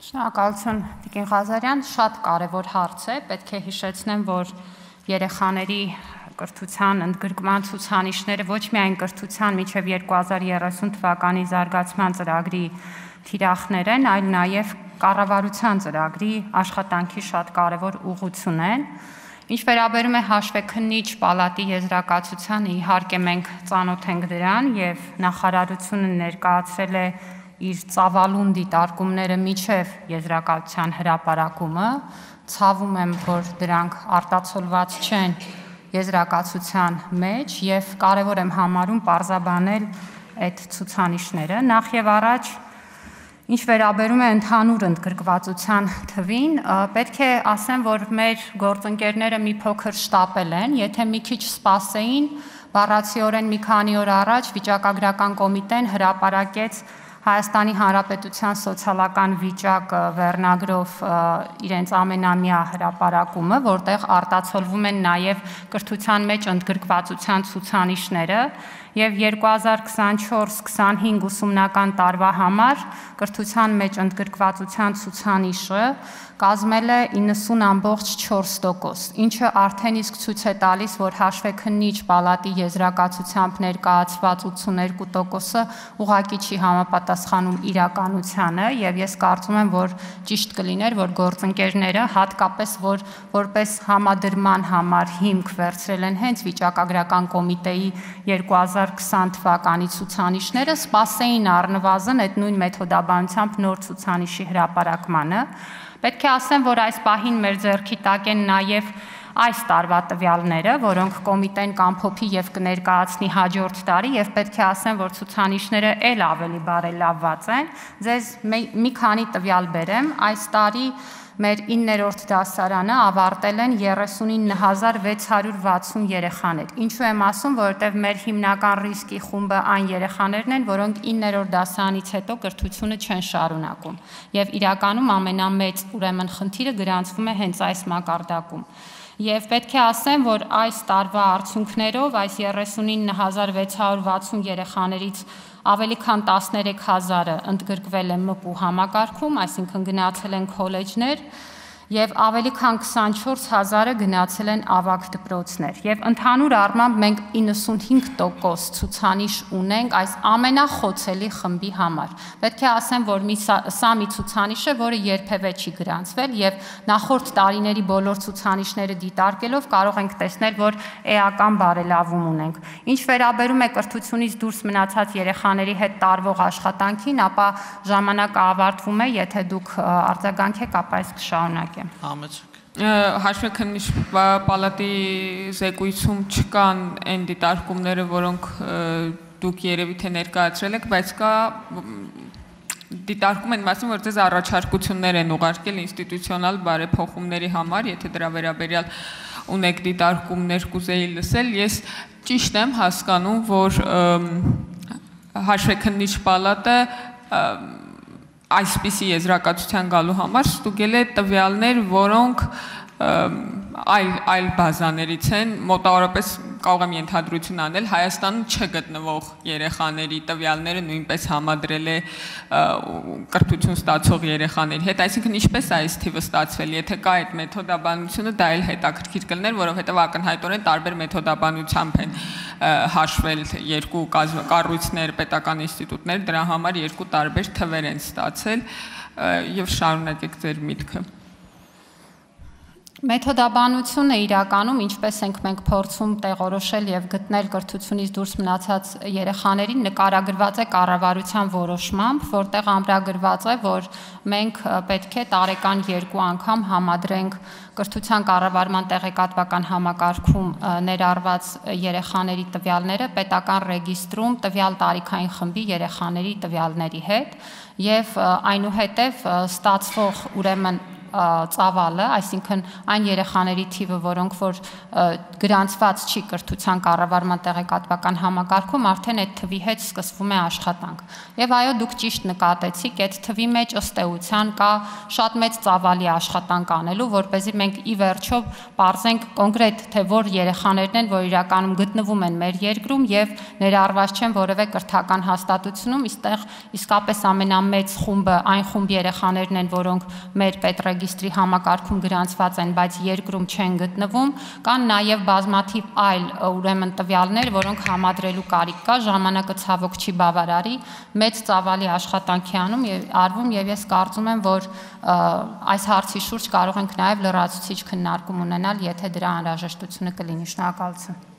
Շնորհակալություն Տիկին Ղազարյան, շատ կարևոր հարց է, պետք է հիշեցնեմ, որ երեխաների կրթության ընդգրկման ցուցանիշները ոչ միայն կրթության մինչև 2030 թվականի զարգացման ծրագրի թիրախներ են, այլ նաև կառավարության ծրագրի աշխատանքի շատ կարևոր ուղղություն են։ Ինչ վերաբերում է հաշվեկնիչ պալատի եզրակացությանը, իհարկե մենք ծանոթ ենք դրան եւ նախարարությունը ներկայացրել է իր ծավալուն դիտարկումները միջև եզրակացության հրապարակումը, ցավում եմ, որ դրանք արտացոլված չեն եզրակացության մեջ եւ կարեւոր եմ համարում պարզաբանել այդ ցուցանիշները։ Նախ եւ առաջ ինչ վերաբերում է ընդհանուր ընդգրկվածության թվին, պետք է ասեմ, որ մեր գործընկերները մի փոքր շտապել են, եթե մի քիչ սպասեին, բառացիորեն մի քանի օր առաջ վիճակագրական կոմիտեն հրապարակեց Հայաստանի Հանրապետության սոցիալական վիճակը վերնագրով իրենց ամենամյա հրապարակումը, որտեղ արտացոլվում են նաև կրթության մեջ ընդգրկվածության ցուցանիշները եւ 2024-25 ուսումնական տարվա համար կրթության մեջ ընդգրկվածության ցուցանիշը կազմել է 90.4%, ինչը արդեն իսկ ցույց է տալիս, որ հաշվեկնիչ պալատի եզրակացությամբ ներկայացված 82%-ը ուղղակի չի համապատասխանում իրականությանը եւ ես կարծում եմ, որ ճիշտ կլիներ, որ գործընկերները հատկապես որպես համադրման համար հիմք վերցրել են հենց վիճակագրական կոմիտեի 2020 թվականի ցուցանիշները, սպասեին առնվազն այդ նույն մեթոդաբանությամբ նոր ցուցանիշի հրապարակմանը։ Պետք է ասեմ, որ այս պահին մեր ձեռքի տակ են նաև այս տարվա տվյալները, որոնք կոմիտեն կամփոփի եւ կներկայացնի հաջորդ տարի եւ պետք է ասեմ, որ ցուցանիշները ել ավելի բարելավված են։ Ձեզ մի քանի տվյալ բերեմ, այս տարի մեր 9-րդ դասարանը ավարտել են 39660 երեխաներ։ Ինչու եմ ասում, որովհետև մեր հիմնական ռիսկի խումբը այն երեխաներն են, որոնք 9-րդ դասարանից հետո կրթությունը չեն շարունակում։ Եվ իրականում ամենամեծ ուրեմն խնդիրը գրանցվում է հենց այս մակարդակում։ Եվ պետք է ասեմ, որ այս տարվա արդյունքներով այս 39660 երեխաներից ավելի քան 13000-ը ընդգրկվել են ՄՊՈՒ համակարգում, այսինքն գնացել են քոլեջներ, եւ ավելի քան 24000-ը գնացել են ավագ դպրոցներ։ Եվ ընդհանուր առմամբ մենք 95% ցուցանիշ ունենք այս ամենախոցելի խմբի համար։ Պետք է ասեմ, որ սա մի ցուցանիշ է, որը երբևէ չի գրանցվել եւ նախորդ տարիների բոլոր ցուցանիշները դիտարկելով կարող ենք տեսնել, որ էական բարելավում ունենք։ Ինչ վերաբերում է կրթությունից դուրս մնացած երեխաների հետ տարվող աշխատանքին, ապա ժամանակը ավարտվում է, եթե դուք արձագանքեք, ապա ես կշարունակեմ։ Հաշվեկնիչ պալատի զեկույցում չկան այն դիտարկումները, որոնք դուք երևի թե ներկայացրել եք, բայց կա դիտարկում են մասում, որ ձեզ առաջարկություններ են ուղարկել ինստիտուցիոնալ բարեփոխումների համար, եթե դրա վերաբերյալ ունեք դիտարկումներ կուզեի լսել, ես ճիշտ եմ հասկանում, որ հաշվեկնիչ պալատը այսպիսի եզրակացության գալու համար ստուգել է տվյալներ, որոնք այլ բազաներից են, մոտավորապես կարող եմ ենթադրություն անել, Հայաստանում չգտնվող երեխաների տվյալները նույնպես համադրել է կրթություն ստացող երեխաների հետ, այսինքն ինչպես է այս թիվը ստացվել, եթե կա այդ մեթոդաբանությունը, դա էլ հետաքրքիր կլիներ, որովհետև ակնհայտորեն տարբեր մեթոդաբանությամբ են հաշվել երկու կառույցներ, պետական ինստիտուտներ, դրա համար երկու տարբեր թվեր են ստացել եւ շարունակեք ձեր միտքը։ Մեթոդաբանությունը իրականում, ինչպես ենք մենք փորձում տեղորոշել եւ գտնել կրթությունից դուրս մնացած երեխաներին, նկարագրված է կառավարության որոշմամբ, որտեղ ամրագրված է, որ մենք պետք է տարեկան 2 անգամ համադրենք կրթության կառավարման տեղեկատվական համակարգում ներառված երեխաների տվյալները պետական ռեգիստրում տվյալ տարիքային խմբի երեխաների տվյալների հետ եւ այնուհետեւ ստացվող ուրեմն ծավալը, այսինքն այն երեխաների թիվը, որոնք որ գրանցված չի կրթության կառավարման տեղեկատվական համակարգում, արդեն այդ թվի հետ սկսվում է աշխատանք։ Եվ այո, դուք ճիշտ նկատեցիք, այդ թվի մեջ ըստ էության կա շատ մեծ ծավալի աշխատանք անելու, որպեսզի մենք ի վերջո պարզենք կոնկրետ թե որ երեխաներն են, որ իրականում գտնվում են մեր երկրում եւ ներառված չեն որևէ կրթական հաստատությունում, այստեղ իսկապես ամենամեծ խումբը այն խումբ երեխաներն են, որոնք մեր պետռեգիստրի համակարգում գրանցված են, բայց երկրում չեն գտնվում, կան նաեւ բազմաթիվ այլ ուրեմն տվյալներ, որոնք համադրելու կարիք կա, ժամանակը ցավոք չի բավարարի, մեծ ծավալի աշխատանքի արվում եւ ես կարծում եմ, որ այս հարցի շուրջ կարող ենք նաեւ լրացուցիչ քննարկում ունենալ, եթե դրա անհրաժեշտությունը կլինի։ Շնորհակալություն։